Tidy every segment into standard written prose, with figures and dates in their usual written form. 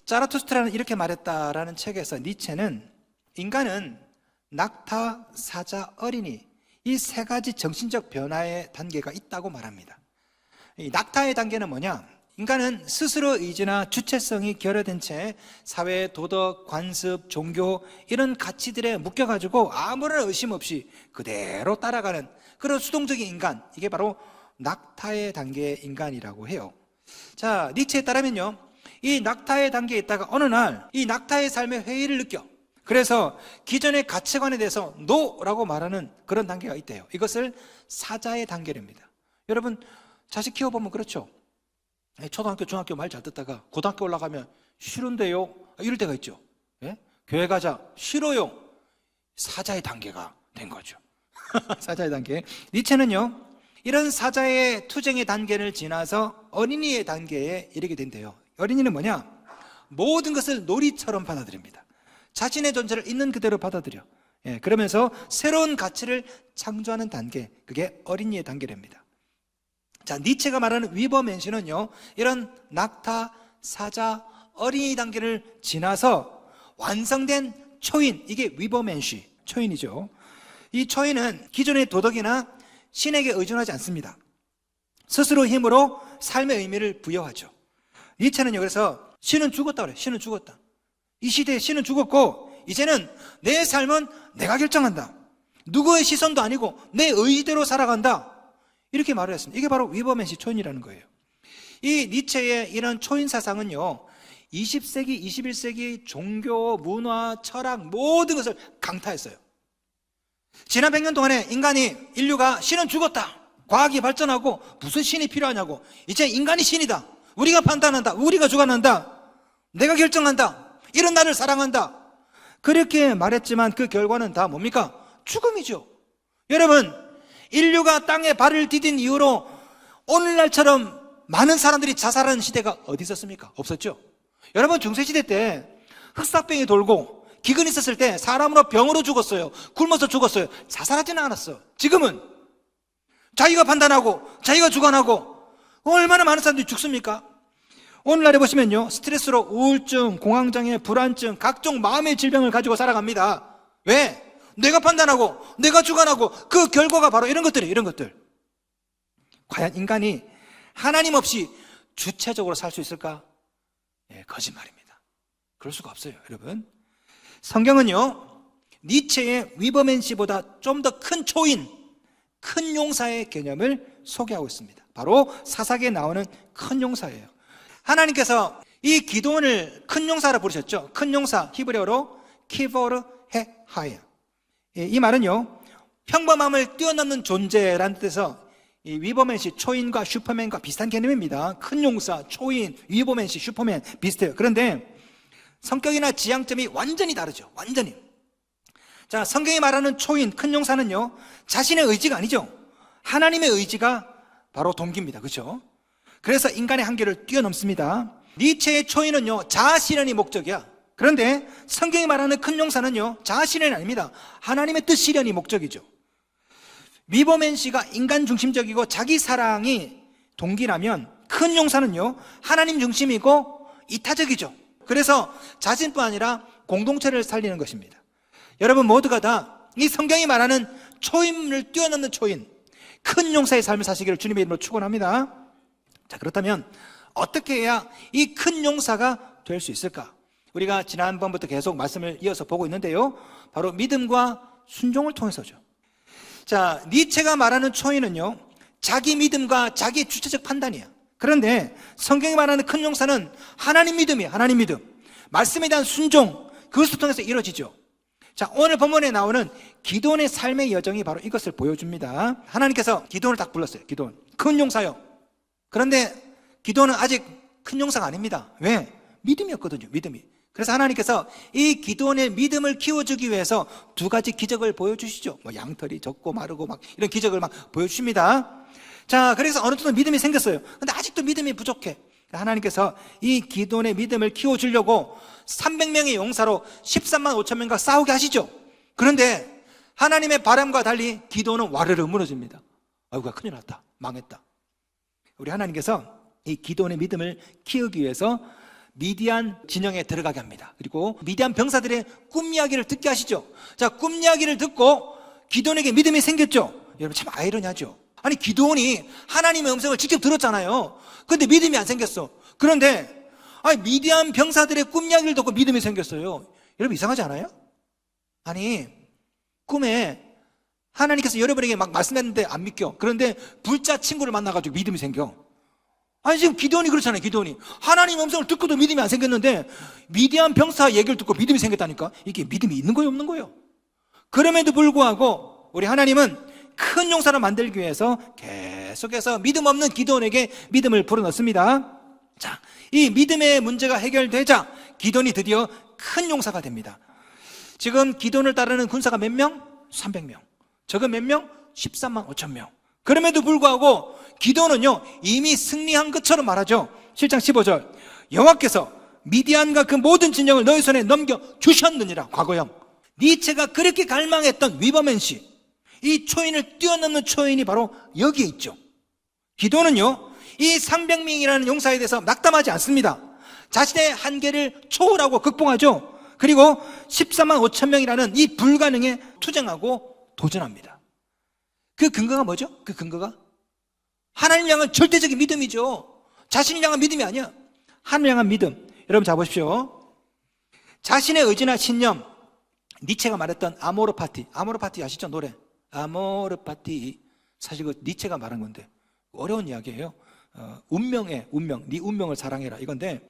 자라투스트라는 이렇게 말했다라는 책에서 니체는 인간은 낙타, 사자, 어린이 이 세 가지 정신적 변화의 단계가 있다고 말합니다. 이 낙타의 단계는 뭐냐? 인간은 스스로 의지나 주체성이 결여된 채 사회, 도덕, 관습, 종교 이런 가치들에 묶여가지고 아무런 의심 없이 그대로 따라가는 그런 수동적인 인간, 이게 바로 낙타의 단계의 인간이라고 해요. 자, 니체에 따르면요, 이 낙타의 단계에 있다가 어느 날 이 낙타의 삶의 회의를 느껴. 그래서 기존의 가치관에 대해서 NO라고 말하는 그런 단계가 있대요. 이것을 사자의 단계랍니다. 여러분 자식 키워보면 그렇죠. 초등학교, 중학교 말 잘 듣다가 고등학교 올라가면 싫은데요 이럴 때가 있죠. 예? 교회 가자, 싫어요. 사자의 단계가 된 거죠. 사자의 단계. 니체는요, 이런 사자의 투쟁의 단계를 지나서 어린이의 단계에 이르게 된대요. 어린이는 뭐냐? 모든 것을 놀이처럼 받아들입니다. 자신의 존재를 있는 그대로 받아들여. 예, 그러면서 새로운 가치를 창조하는 단계, 그게 어린이의 단계랍니다. 자, 니체가 말하는 위버맨시는요, 이런 낙타, 사자, 어린이 단계를 지나서 완성된 초인, 이게 위버맨시, 초인이죠. 이 초인은 기존의 도덕이나 신에게 의존하지 않습니다. 스스로 힘으로 삶의 의미를 부여하죠. 니체는요, 그래서 신은 죽었다 그래요. 신은 죽었다. 이 시대에 신은 죽었고 이제는 내 삶은 내가 결정한다. 누구의 시선도 아니고 내 의지대로 살아간다. 이렇게 말을 했습니다. 이게 바로 위버맨시 초인이라는 거예요. 이 니체의 이런 초인 사상은요, 20세기, 21세기 종교, 문화, 철학 모든 것을 강타했어요. 지난 100년 동안에 인류가 신은 죽었다. 과학이 발전하고 무슨 신이 필요하냐고. 이제 인간이 신이다. 우리가 판단한다. 우리가 주관한다. 내가 결정한다. 이런 나를 사랑한다. 그렇게 말했지만 그 결과는 다 뭡니까? 죽음이죠. 여러분, 인류가 땅에 발을 디딘 이후로 오늘날처럼 많은 사람들이 자살하는 시대가 어디 있었습니까? 없었죠. 여러분, 중세시대 때 흑사병이 돌고 기근이 있었을 때 사람으로 병으로 죽었어요. 굶어서 죽었어요. 자살하지는 않았어. 지금은 자기가 판단하고 자기가 주관하고 얼마나 많은 사람들이 죽습니까? 오늘날에 보시면요, 스트레스로 우울증, 공황장애, 불안증, 각종 마음의 질병을 가지고 살아갑니다. 왜? 내가 판단하고 내가 주관하고 그 결과가 바로 이런 것들이에요. 이런 것들. 과연 인간이 하나님 없이 주체적으로 살 수 있을까? 예, 거짓말입니다. 그럴 수가 없어요, 여러분. 성경은요, 니체의 위버맨시보다 좀 더 큰 초인, 큰 용사의 개념을 소개하고 있습니다. 바로 사사기에 나오는 큰 용사예요. 하나님께서 이 기도원을 큰 용사라 부르셨죠. 큰 용사, 히브리어로 키보르 헤하야. 이 말은요, 평범함을 뛰어넘는 존재라는 뜻에서 이 위버맨시, 초인과 슈퍼맨과 비슷한 개념입니다. 큰 용사, 초인, 위버맨시, 슈퍼맨 비슷해요. 그런데 성격이나 지향점이 완전히 다르죠. 완전히. 자, 성경이 말하는 초인, 큰 용사는요, 자신의 의지가 아니죠. 하나님의 의지가 바로 동기입니다. 그렇죠? 그래서 인간의 한계를 뛰어넘습니다. 니체의 초인은요, 자아 실현이 목적이야. 그런데 성경이 말하는 큰 용사는요, 자아 실현이 아닙니다. 하나님의 뜻 실현이 목적이죠. 위버맨시가 인간 중심적이고 자기 사랑이 동기라면 큰 용사는요, 하나님 중심이고 이타적이죠. 그래서 자신뿐 아니라 공동체를 살리는 것입니다. 여러분 모두가 다 이 성경이 말하는 초인을 뛰어넘는 초인, 큰 용사의 삶을 사시기를 주님의 이름으로 축원합니다. 자, 그렇다면 어떻게 해야 이 큰 용사가 될 수 있을까? 우리가 지난번부터 계속 말씀을 이어서 보고 있는데요, 바로 믿음과 순종을 통해서죠. 자, 니체가 말하는 초인은요, 자기 믿음과 자기 주체적 판단이야. 그런데 성경이 말하는 큰 용사는 하나님 믿음이에요. 하나님 믿음, 말씀에 대한 순종, 그것을 통해서 이루어지죠. 자, 오늘 본문에 나오는 기도원의 삶의 여정이 바로 이것을 보여줍니다. 하나님께서 기도원을 딱 불렀어요. 기도원, 큰 용사요. 그런데 기도원은 아직 큰 용사가 아닙니다. 왜? 믿음이었거든요. 믿음이. 그래서 하나님께서 이 기도원의 믿음을 키워주기 위해서 두 가지 기적을 보여주시죠. 뭐 양털이 적고 마르고 막 이런 기적을 막 보여주십니다. 자, 그래서 어느 정도 믿음이 생겼어요. 근데 아직도 믿음이 부족해. 하나님께서 이 기도원의 믿음을 키워주려고 300명의 용사로 13만 5천 명과 싸우게 하시죠. 그런데 하나님의 바람과 달리 기도원은 와르르 무너집니다. 아이고, 큰일 났다. 망했다. 우리 하나님께서 이 기도원의 믿음을 키우기 위해서 미디안 진영에 들어가게 합니다. 그리고 미디안 병사들의 꿈 이야기를 듣게 하시죠. 자, 꿈 이야기를 듣고 기드온에게 믿음이 생겼죠. 여러분 참 아이러니하죠. 아니 기드온이 하나님의 음성을 직접 들었잖아요. 그런데 믿음이 안 생겼어. 그런데 아니 미디안 병사들의 꿈 이야기를 듣고 믿음이 생겼어요. 여러분 이상하지 않아요? 아니 꿈에 하나님께서 여러분에게 막 말씀했는데 안 믿겨. 그런데 불자 친구를 만나가지고 믿음이 생겨. 아니 지금 기드온이 그렇잖아요. 기드온이 하나님 음성을 듣고도 믿음이 안 생겼는데 미디안 병사 얘기를 듣고 믿음이 생겼다니까. 이게 믿음이 있는 거예요 없는 거예요? 그럼에도 불구하고 우리 하나님은 큰 용사를 만들기 위해서 계속해서 믿음 없는 기드온에게 믿음을 불어넣습니다. 자, 이 믿음의 문제가 해결되자 기드온이 드디어 큰 용사가 됩니다. 지금 기드온을 따르는 군사가 몇 명? 300명. 적은 몇 명? 13만 5천 명. 그럼에도 불구하고 기드온은요 이미 승리한 것처럼 말하죠. 7장 15절 여호와께서 미디안과 그 모든 진영을 너희 손에 넘겨주셨느니라. 과거형. 니체가 그렇게 갈망했던 위버맨시, 이 초인을 뛰어넘는 초인이 바로 여기에 있죠. 기드온은요 이 300명이라는 용사에 대해서 낙담하지 않습니다. 자신의 한계를 초월하고 극복하죠. 그리고 14만 5천 명이라는 이 불가능에 투쟁하고 도전합니다. 그 근거가 뭐죠? 그 근거가 하나님 향한 절대적인 믿음이죠. 자신을 향한 믿음이 아니야. 하나님 향한 믿음. 여러분 자 보십시오. 자신의 의지나 신념, 니체가 말했던 아모르 파티. 아모르 파티 아시죠? 노래. 아모르 파티. 사실 그 니체가 말한 건데 어려운 이야기예요. 운명의 운명, 네 운명을 사랑해라 이건데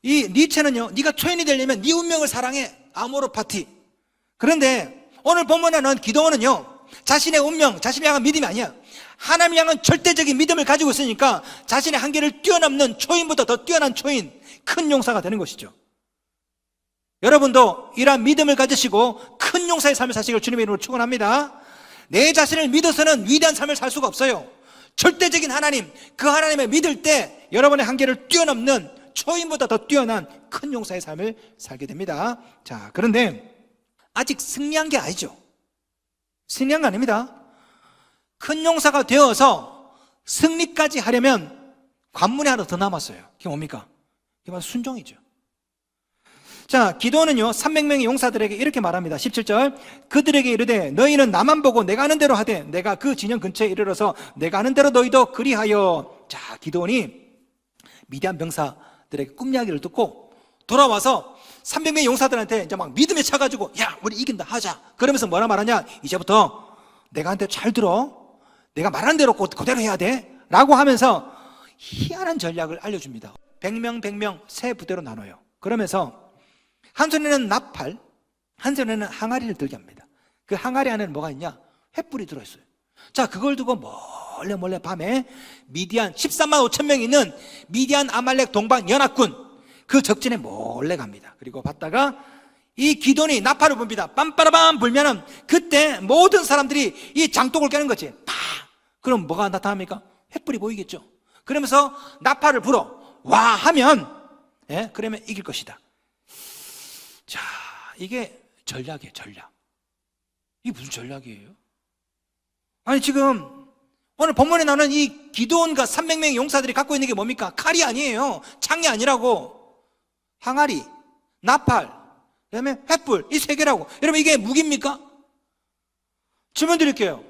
이 니체는요 네가 초인이 되려면 네 운명을 사랑해. 아모르 파티. 그런데 오늘 본문에 나온 기드온은요 자신의 운명, 자신을 향한 믿음이 아니야. 하나님 향한 절대적인 믿음을 가지고 있으니까 자신의 한계를 뛰어넘는 초인보다 더 뛰어난 초인, 큰 용사가 되는 것이죠. 여러분도 이러한 믿음을 가지시고 큰 용사의 삶을 사시길 주님의 이름으로 축원합니다. 내 자신을 믿어서는 위대한 삶을 살 수가 없어요. 절대적인 하나님, 그 하나님을 믿을 때 여러분의 한계를 뛰어넘는 초인보다 더 뛰어난 큰 용사의 삶을 살게 됩니다. 자, 그런데 아직 승리한 게 아니죠. 승리한 거 아닙니다. 큰 용사가 되어서 승리까지 하려면 관문이 하나 더 남았어요. 그게 뭡니까? 그게 바로 순종이죠. 자, 기드온은요 300명의 용사들에게 이렇게 말합니다. 17절 그들에게 이르되 너희는 나만 보고 내가 하는 대로 하되 내가 그 진영 근처에 이르러서 내가 하는 대로 너희도 그리하여. 자, 기드온이 미디안 병사들에게 꿈 이야기를 듣고 돌아와서 300명의 용사들한테 이제 막 믿음에 차가지고 야 우리 이긴다 하자. 그러면서 뭐라 말하냐, 이제부터 내가 한 대로 잘 들어, 내가 말하는 대로 그대로 해야 돼 라고 하면서 희한한 전략을 알려줍니다. 100명 세 부대로 나눠요. 그러면서 한 손에는 나팔, 한 손에는 항아리를 들게 합니다. 그 항아리 안에는 뭐가 있냐? 횃불이 들어있어요. 자, 그걸 두고 몰래 밤에 미디안 13만 5천 명 있는 미디안 아말렉 동방 연합군 그 적진에 몰래 갑니다. 그리고 봤다가 이 기드온이 나팔을 붑니다. 빰빠라밤 불면은 그때 모든 사람들이 이 장독을 깨는 거지. 팍! 그럼 뭐가 나타납니까? 횃불이 보이겠죠. 그러면서 나팔을 불어 와 하면 그러면 이길 것이다. 자, 이게 전략이에요. 전략. 이게 무슨 전략이에요? 아니 지금 오늘 본문에 나오는 이 기드온과 300명의 용사들이 갖고 있는 게 뭡니까? 칼이 아니에요. 창이 아니라고. 항아리, 나팔, 그다음에 횃불, 이 세 개라고. 여러분 이게 무기입니까? 질문 드릴게요.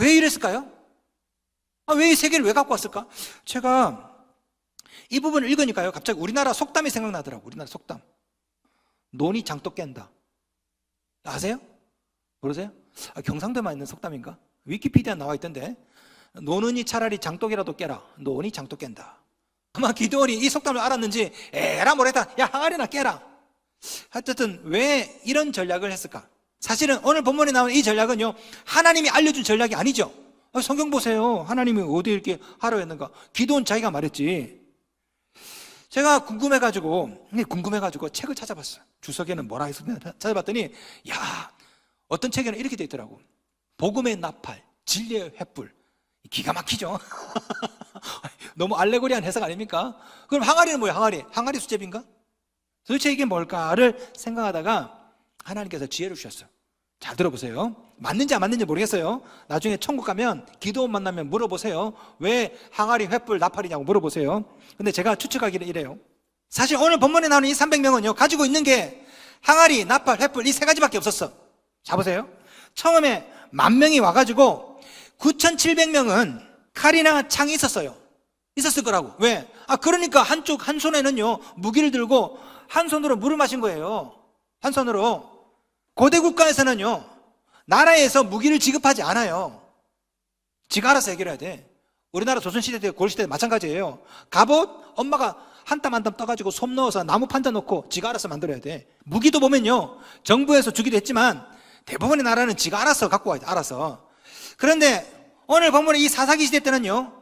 왜 이랬을까요? 왜 이 세 개를 왜 갖고 왔을까? 제가 이 부분을 읽으니까요 갑자기 우리나라 속담이 생각나더라고요. 우리나라 속담. 논이 장독 깬다. 아세요? 모르세요? 경상도에만 있는 속담인가? 위키피디아에 나와 있던데 노는이 차라리 장독이라도 깨라. 논이 장독 깬다. 아마 기드온이 이 속담을 알았는지 에라 모르겠다. 야 항아리나 깨라. 어쨌든 왜 이런 전략을 했을까? 사실은 오늘 본문에 나오는 이 전략은요 하나님이 알려준 전략이 아니죠. 성경 보세요. 하나님이 어디 이렇게 하라고 했는가? 기드온 자기가 말했지. 제가 궁금해가지고 책을 찾아봤어요. 주석에는 뭐라 했었나 찾아봤더니 야 어떤 책에는 이렇게 돼 있더라고. 복음의 나팔, 진리의 횃불. 기가 막히죠. 너무 알레고리한 해석 아닙니까? 그럼 항아리는 뭐예요? 항아리 수제비인가? 도대체 이게 뭘까를 생각하다가 하나님께서 지혜를 주셨어요. 잘 들어보세요. 맞는지 안 맞는지 모르겠어요. 나중에 천국 가면 기드온 만나면 물어보세요. 왜 항아리, 횃불, 나팔이냐고 물어보세요. 근데 제가 추측하기를 이래요. 사실 오늘 본문에 나오는 이 300명은요, 가지고 있는 게 항아리, 나팔, 횃불 이 세 가지밖에 없었어. 자 보세요. 처음에 10,000명이 와가지고 9,700명은 칼이나 창이 있었어요. 있었을 거라고. 왜? 그러니까 한쪽 한 손에는요 무기를 들고 한 손으로 물을 마신 거예요. 한 손으로. 고대 국가에서는요 나라에서 무기를 지급하지 않아요. 지가 알아서 해결해야 돼. 우리나라 조선시대 때 고려시대 때 마찬가지예요. 갑옷 엄마가 한 땀 한 땀 떠가지고 솜 넣어서 나무 판자 놓고 지가 알아서 만들어야 돼. 무기도 보면요 정부에서 주기도 했지만 대부분의 나라는 지가 알아서 갖고 와야 돼. 알아서. 그런데 오늘 본문의 이 사사기 시대 때는요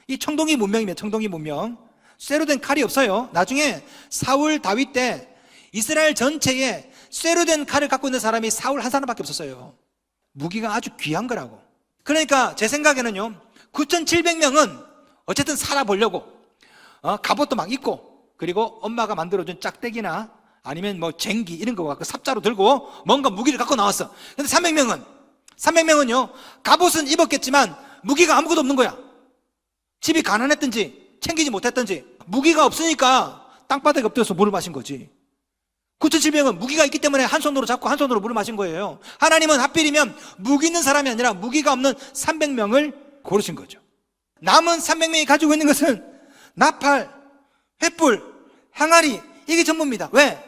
이 청동기 문명입니다. 청동기 문명. 쇠로 된 칼이 없어요. 나중에 사울 다윗 때 이스라엘 전체에 쇠로 된 칼을 갖고 있는 사람이 사울 한 사람밖에 없었어요. 무기가 아주 귀한 거라고. 그러니까 제 생각에는요 9,700명은 어쨌든 살아보려고 갑옷도 막 입고, 그리고 엄마가 만들어준 짝대기나 아니면 뭐 쟁기 이런 거 갖고 삽자루 들고 뭔가 무기를 갖고 나왔어. 근데 300명은요 갑옷은 입었겠지만 무기가 아무것도 없는 거야. 집이 가난했든지 챙기지 못했든지 무기가 없으니까 땅바닥에 엎드려서 물을 마신 거지. 9,700명은 무기가 있기 때문에 한 손으로 잡고 한 손으로 물을 마신 거예요. 하나님은 하필이면 무기 있는 사람이 아니라 무기가 없는 300명을 고르신 거죠. 남은 300명이 가지고 있는 것은 나팔, 횃불, 항아리, 이게 전부입니다. 왜?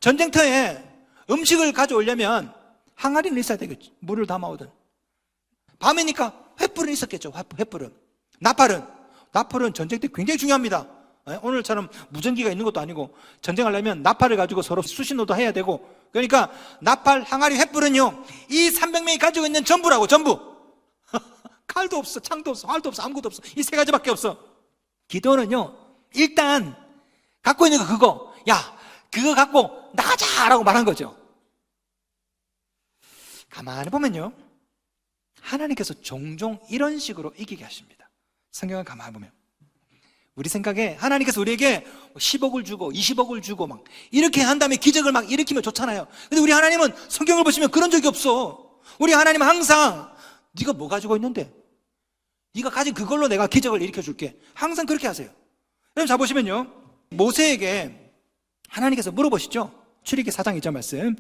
전쟁터에 음식을 가져오려면 항아리는 있어야 되겠지. 물을 담아오든. 밤이니까 횃불은 있었겠죠. 횃불은. 나팔은 전쟁 때 굉장히 중요합니다. 오늘처럼 무전기가 있는 것도 아니고 전쟁하려면 나팔을 가지고 서로 수신호도 해야 되고, 그러니까 나팔, 항아리, 횃불은요 이 300명이 가지고 있는 전부라고. 전부. 칼도 없어, 창도 없어, 활도 없어, 아무것도 없어. 이 세 가지밖에 없어. 기도는요 일단 갖고 있는 거 그거, 야 그거 갖고 나가자 라고 말한 거죠. 가만히 보면요 하나님께서 종종 이런 식으로 이기게 하십니다. 성경을 가만히 보면 우리 생각에 하나님께서 우리에게 10억을 주고 20억을 주고 막 이렇게 한 다음에 기적을 막 일으키면 좋잖아요. 근데 우리 하나님은 성경을 보시면 그런 적이 없어. 우리 하나님은 항상 네가 뭐 가지고 있는데 네가 가진 그걸로 내가 기적을 일으켜 줄게. 항상 그렇게 하세요. 여러분 자 보시면요 모세에게 하나님께서 물어보시죠. 출애굽기 4장 2절 말씀.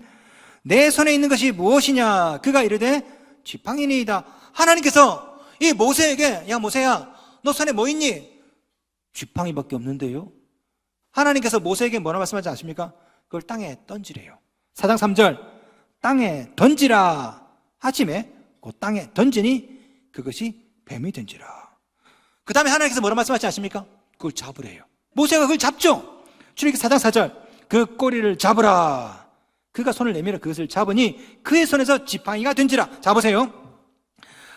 내 손에 있는 것이 무엇이냐? 그가 이르되 지팡이니이다. 하나님께서 이 모세에게 야 모세야 너 손에 뭐 있니? 지팡이밖에 없는데요. 하나님께서 모세에게 뭐라 말씀하지 않습니까? 그걸 땅에 던지래요. 4장 3절 땅에 던지라 하심에 그 땅에 던지니 그것이 뱀이 된지라. 그 다음에 하나님께서 뭐라 말씀하지 않습니까? 그걸 잡으래요. 모세가 그걸 잡죠. 출애굽기 4장 4절 그 꼬리를 잡으라. 그가 손을 내밀어 그것을 잡으니 그의 손에서 지팡이가 된지라. 자 보세요.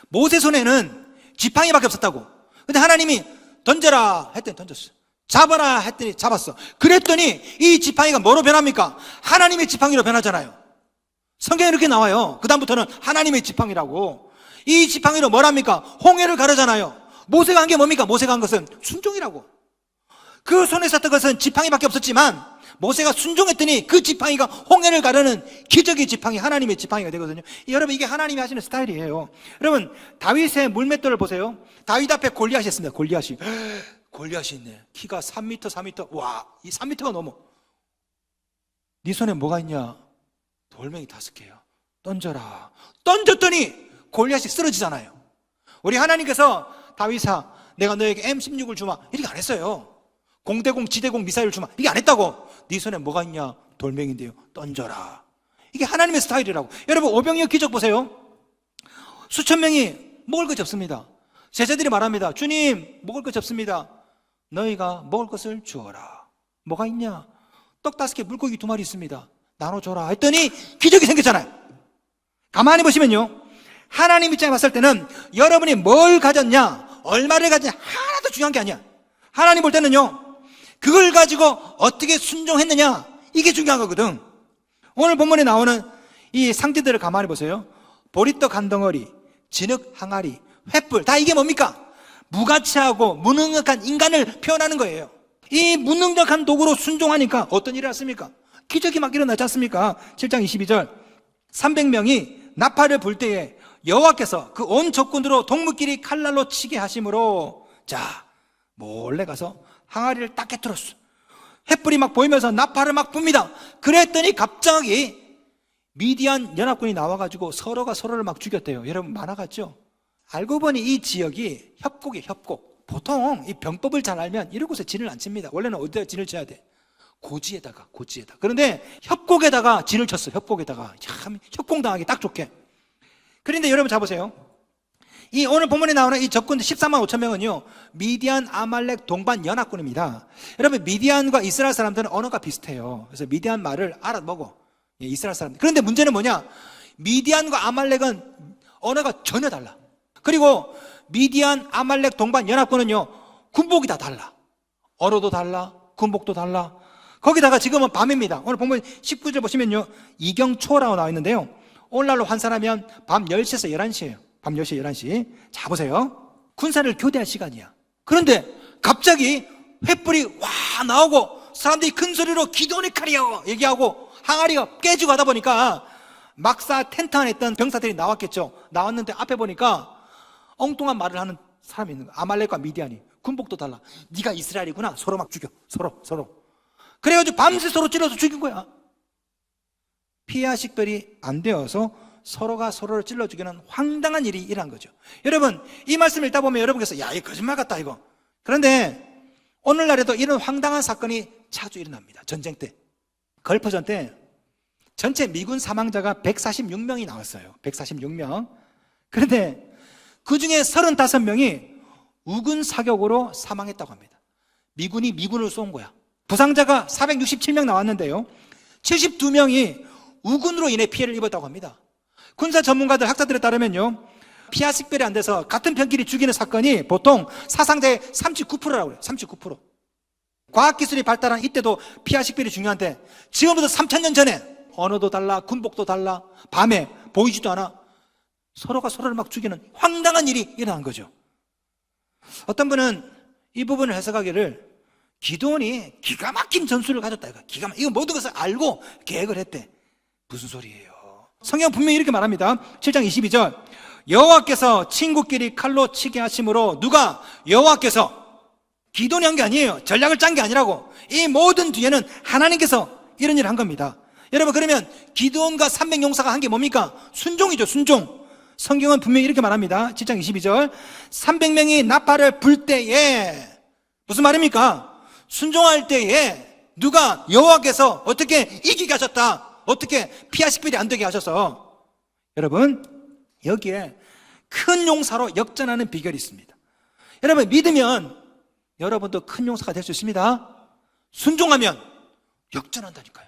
모세 손에는 지팡이밖에 없었다고. 근데 하나님이 던져라 했더니 던졌어. 잡아라 했더니 잡았어. 그랬더니 이 지팡이가 뭐로 변합니까? 하나님의 지팡이로 변하잖아요. 성경에 이렇게 나와요. 그 다음부터는 하나님의 지팡이라고. 이 지팡이로 뭘 합니까? 홍해를 가르잖아요. 모세가 한 게 뭡니까? 모세가 한 것은 순종이라고. 그 손에 있었던 것은 지팡이밖에 없었지만 모세가 순종했더니 그 지팡이가 홍해를 가르는 기적의 지팡이, 하나님의 지팡이가 되거든요. 여러분 이게 하나님이 하시는 스타일이에요. 여러분 다윗의 물맷돌을 보세요. 다윗 앞에 골리앗이 있습니다. 골리앗이 있네. 키가 3m 4m. 와, 이 3m가 넘어. 네 손에 뭐가 있냐? 돌멩이 5개야. 던져라. 던졌더니 골리앗이 쓰러지잖아요. 우리 하나님께서 다윗아 내가 너에게 M16을 주마 이렇게 안 했어요. 공대공 지대공 미사일을 주마 이게 안 했다고. 네 손에 뭐가 있냐? 돌멩이인데요. 던져라. 이게 하나님의 스타일이라고. 여러분 오병이어 기적 보세요. 수천 명이 먹을 것이 없습니다. 제자들이 말합니다. 주님 먹을 것이 없습니다. 너희가 먹을 것을 주어라. 뭐가 있냐? 떡 5개 물고기 2마리 있습니다. 나눠줘라 했더니 기적이 생겼잖아요. 가만히 보시면요 하나님 입장에 봤을 때는 여러분이 뭘 가졌냐 얼마를 가졌냐 하나도 중요한 게 아니야. 하나님 볼 때는요 그걸 가지고 어떻게 순종했느냐 이게 중요한 거거든. 오늘 본문에 나오는 이 상징들을 가만히 보세요. 보리떡 한 덩어리, 진흙 항아리, 횃불 다 이게 뭡니까? 무가치하고 무능력한 인간을 표현하는 거예요. 이 무능력한 도구로 순종하니까 어떤 일이 났습니까? 기적이 막 일어나지 않습니까? 7장 22절 300명이 나팔을 불 때에 여호와께서 그 온 적군으로 동무끼리 칼날로 치게 하심으로 자 몰래 가서 항아리를 딱 깨뜨렸어. 횃불이 막 보이면서 나팔을 막 붑니다. 그랬더니 갑자기 미디안 연합군이 나와가지고 서로가 서로를 막 죽였대요. 여러분 많아갔죠? 알고 보니 이 지역이 협곡이에요. 협곡. 보통 이 병법을 잘 알면 이런 곳에 진을 안 칩니다. 원래는 어디다 진을 쳐야 돼? 고지에다가. 그런데 협곡에다가 진을 쳤어요. 협곡에다가. 참 협공당하기 딱 좋게. 그런데 여러분 자 보세요. 이 오늘 본문에 나오는 이 적군 14만 5천 명은요, 미디안 아말렉 동반 연합군입니다. 여러분 미디안과 이스라엘 사람들은 언어가 비슷해요. 그래서 미디안 말을 알아먹어, 이스라엘 사람들. 그런데 문제는 뭐냐? 미디안과 아말렉은 언어가 전혀 달라. 그리고 미디안 아말렉 동반 연합군은요, 군복이 다 달라. 언어도 달라, 군복도 달라. 거기다가 지금은 밤입니다. 오늘 본문 19절 보시면요, 이경초라고 나와 있는데요, 오늘날로 환산하면 밤 10시에서 11시예요. 밤 10시, 11시. 자, 보세요. 군사를 교대할 시간이야. 그런데 갑자기 횃불이 와 나오고 사람들이 큰 소리로 기도원의 칼이요 얘기하고 항아리가 깨지고 하다 보니까 막사 텐트 안에 있던 병사들이 나왔겠죠. 나왔는데 앞에 보니까 엉뚱한 말을 하는 사람이 있는 거야. 아말렉과 미디안이. 군복도 달라. 네가 이스라엘이구나. 서로 막 죽여. 서로. 그래가지고 밤새 서로 찔러서 죽인 거야. 피하 식별이 안 되어서 서로가 서로를 찔러 죽이는 황당한 일이 일어난 거죠. 여러분, 이 말씀을 읽다 보면 여러분께서 야, 이거 거짓말 같다 이거. 그런데 오늘날에도 이런 황당한 사건이 자주 일어납니다. 전쟁 때, 걸프전 때 전체 미군 사망자가 146명이 나왔어요. 146명. 그런데 그 중에 35명이 우군 사격으로 사망했다고 합니다. 미군이 미군을 쏜 거야. 부상자가 467명 나왔는데요, 72명이 우군으로 인해 피해를 입었다고 합니다. 군사 전문가들, 학자들에 따르면요, 피하 식별이 안 돼서 같은 편끼리 죽이는 사건이 보통 사상자의 39%라고 그래요. 39%. 과학기술이 발달한 이때도 피하 식별이 중요한데 지금부터 3000년 전에 언어도 달라, 군복도 달라, 밤에 보이지도 않아. 서로가 서로를 막 죽이는 황당한 일이 일어난 거죠. 어떤 분은 이 부분을 해석하기를 기드온이 기가 막힌 전술을 가졌다. 이거 모든 것을 알고 계획을 했대. 무슨 소리예요? 성경 분명히 이렇게 말합니다. 7장 22절. 여호와께서 친구끼리 칼로 치게 하심으로 누가? 여호와께서. 기드온이 한 게 아니에요. 전략을 짠 게 아니라고. 이 모든 뒤에는 하나님께서 이런 일을 한 겁니다. 여러분, 그러면 기드온과 300용사가 한 게 뭡니까? 순종이죠. 순종. 성경은 분명히 이렇게 말합니다. 7장 22절. 300명이 나팔을 불 때에, 무슨 말입니까? 순종할 때에 누가? 여호와께서 어떻게 이기게 하셨다. 어떻게 피하 식별이 안 되게 하셔서. 여러분, 여기에 큰 용사로 역전하는 비결이 있습니다. 여러분, 믿으면 여러분도 큰 용사가 될 수 있습니다. 순종하면 역전한다니까요.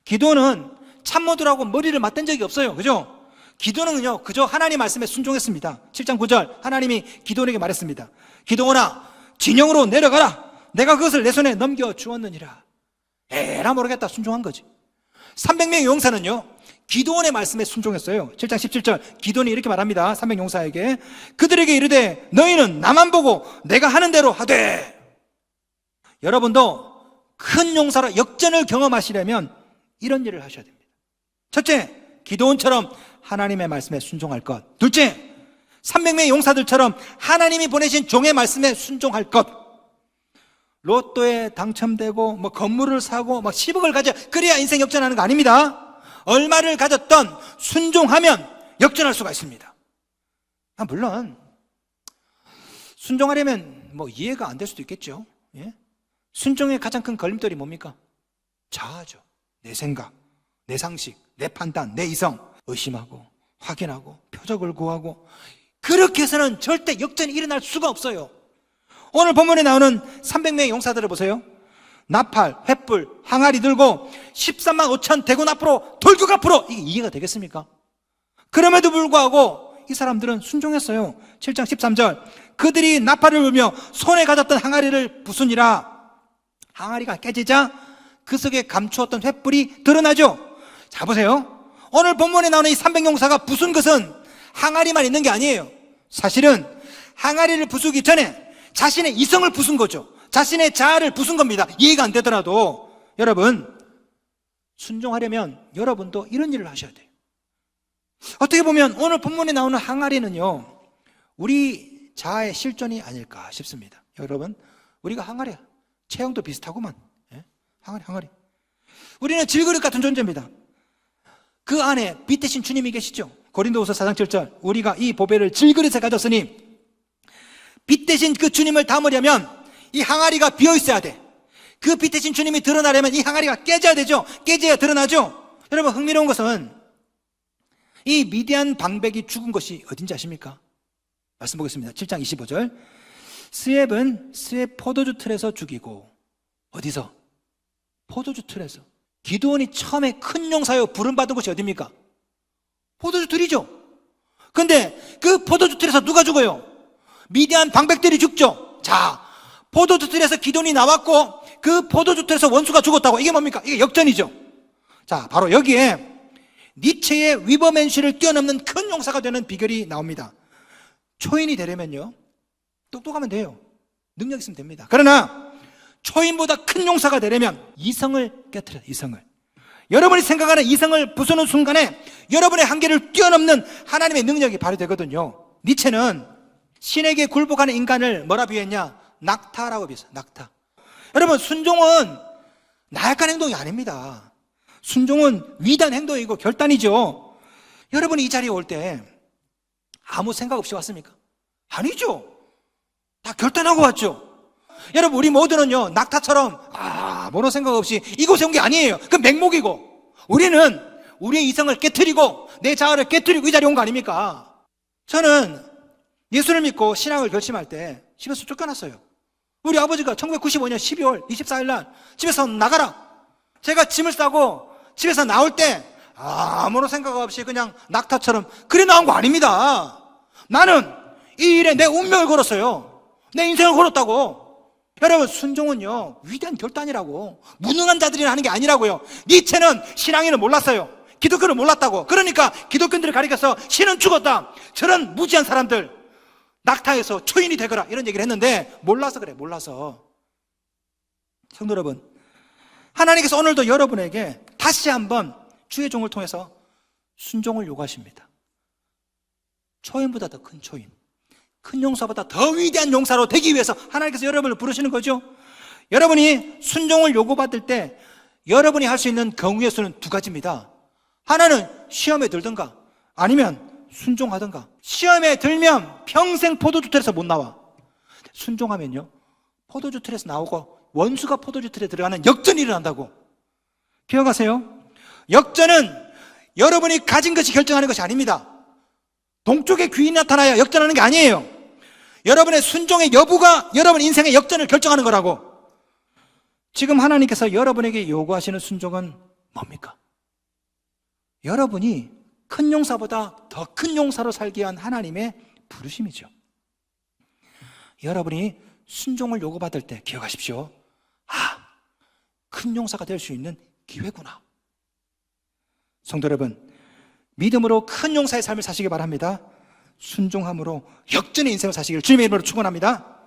기도는 참모들하고 머리를 맞댄 적이 없어요. 그죠? 기도는요, 그저 하나님 말씀에 순종했습니다. 7장 9절, 하나님이 기도에게 말했습니다. 기도나 진영으로 내려가라. 내가 그것을 내 손에 넘겨 주었느니라. 에라 모르겠다. 순종한 거지. 300명의 용사는요, 기드온의 말씀에 순종했어요. 7장 17절, 기드온이 이렇게 말합니다. 300용사에게 그들에게 이르되 너희는 나만 보고 내가 하는 대로 하되. 여러분도 큰 용사로 역전을 경험하시려면 이런 일을 하셔야 됩니다. 첫째, 기드온처럼 하나님의 말씀에 순종할 것. 둘째, 300명의 용사들처럼 하나님이 보내신 종의 말씀에 순종할 것. 로또에 당첨되고 뭐 건물을 사고 막 10억을 가져 그래야 인생 역전하는 거 아닙니다. 얼마를 가졌던 순종하면 역전할 수가 있습니다. 물론 순종하려면 뭐 이해가 안 될 수도 있겠죠. 예? 순종의 가장 큰 걸림돌이 뭡니까? 자아죠. 내 생각, 내 상식, 내 판단, 내 이성. 의심하고 확인하고 표적을 구하고. 그렇게 해서는 절대 역전이 일어날 수가 없어요. 오늘 본문에 나오는 300명의 용사들을 보세요. 나팔, 횃불, 항아리 들고 13만 5천 대군 앞으로 돌격 앞으로. 이게 이해가 되겠습니까? 그럼에도 불구하고 이 사람들은 순종했어요. 7장 13절. 그들이 나팔을 불며 손에 가졌던 항아리를 부수니라. 항아리가 깨지자 그 속에 감추었던 횃불이 드러나죠. 자 보세요. 오늘 본문에 나오는 이 300용사가 부순 것은 항아리만 있는 게 아니에요. 사실은 항아리를 부수기 전에 자신의 이성을 부순 거죠. 자신의 자아를 부순 겁니다. 이해가 안 되더라도. 여러분, 순종하려면 여러분도 이런 일을 하셔야 돼요. 어떻게 보면 오늘 본문에 나오는 항아리는요, 우리 자아의 실존이 아닐까 싶습니다. 여러분, 우리가 항아리야. 체형도 비슷하구만. 예? 항아리. 우리는 질그릇 같은 존재입니다. 그 안에 빛 대신 주님이 계시죠. 고린도후서 4장 7절, 우리가 이 보배를 질그릇에 가졌으니 빛 대신 그 주님을 담으려면 이 항아리가 비어 있어야 돼. 그 빛 대신 주님이 드러나려면 이 항아리가 깨져야 되죠. 깨져야 드러나죠. 여러분, 흥미로운 것은 이 미디안 방백이 죽은 것이 어딘지 아십니까? 말씀 보겠습니다. 7장 25절. 스엡은 스엡 포도주 틀에서 죽이고, 어디서? 포도주 틀에서. 기드온이 처음에 큰 용사여 부름받은 곳이 어디입니까? 포도주 틀이죠. 근데 그 포도주 틀에서 누가 죽어요? 미디안 방백들이 죽죠. 자, 포도주 틀에서 기드온이 나왔고 그 포도주 틀에서 원수가 죽었다고. 이게 뭡니까? 이게 역전이죠. 자, 바로 여기에 니체의 위버맨시를 뛰어넘는 큰 용사가 되는 비결이 나옵니다. 초인이 되려면요, 똑똑하면 돼요. 능력 있으면 됩니다. 그러나 초인보다 큰 용사가 되려면 이성을 깨트려요. 이성을. 여러분이 생각하는 이성을 부수는 순간에 여러분의 한계를 뛰어넘는 하나님의 능력이 발휘되거든요. 니체는 신에게 굴복하는 인간을 뭐라 비유했냐? 낙타라고 비유했어요. 낙타. 여러분, 순종은 나약한 행동이 아닙니다. 순종은 위대한 행동이고 결단이죠. 여러분이 이 자리에 올 때 아무 생각 없이 왔습니까? 아니죠. 다 결단하고 왔죠. 여러분, 우리 모두는요, 낙타처럼 아무런 생각 없이 이곳에 온 게 아니에요. 그 맹목이고, 우리는 우리의 이성을 깨트리고 내 자아를 깨트리고 이 자리에 온 거 아닙니까? 저는 예수를 믿고 신앙을 결심할 때 집에서 쫓겨났어요. 우리 아버지가 1995년 12월 24일 날 집에서 나가라. 제가 짐을 싸고 집에서 나올 때 아무런 생각 없이 그냥 낙타처럼 그래 나온 거 아닙니다. 나는 이 일에 내 운명을 걸었어요. 내 인생을 걸었다고. 여러분, 순종은요, 위대한 결단이라고. 무능한 자들이 하는 게 아니라고요. 니체는 신앙인을 몰랐어요. 기독교를 몰랐다고. 그러니까 기독교인들을 가리켜서 신은 죽었다, 저런 무지한 사람들 낙타에서 초인이 되거라, 이런 얘기를 했는데 몰라서 그래. 몰라서. 성도 여러분, 하나님께서 오늘도 여러분에게 다시 한번 주의 종을 통해서 순종을 요구하십니다. 초인보다 더 큰 초인, 큰 용사보다 더 위대한 용사로 되기 위해서 하나님께서 여러분을 부르시는 거죠. 여러분이 순종을 요구받을 때 여러분이 할 수 있는 경우의 수는 두 가지입니다. 하나는 시험에 들든가 아니면 순종하든가. 시험에 들면 평생 포도주 틀에서 못 나와. 순종하면요, 포도주 틀에서 나오고 원수가 포도주 틀에 들어가는 역전이 일어난다고. 기억하세요. 역전은 여러분이 가진 것이 결정하는 것이 아닙니다. 동쪽의 귀인이 나타나야 역전하는 게 아니에요. 여러분의 순종의 여부가 여러분 인생의 역전을 결정하는 거라고. 지금 하나님께서 여러분에게 요구하시는 순종은 뭡니까? 여러분이 큰 용사보다 더 큰 용사로 살기 위한 하나님의 부르심이죠. 여러분이 순종을 요구받을 때 기억하십시오. 큰 용사가 될 수 있는 기회구나. 성도 여러분, 믿음으로 큰 용사의 삶을 사시기 바랍니다. 순종함으로 역전의 인생을 사시기를 주님의 이름으로 축원합니다.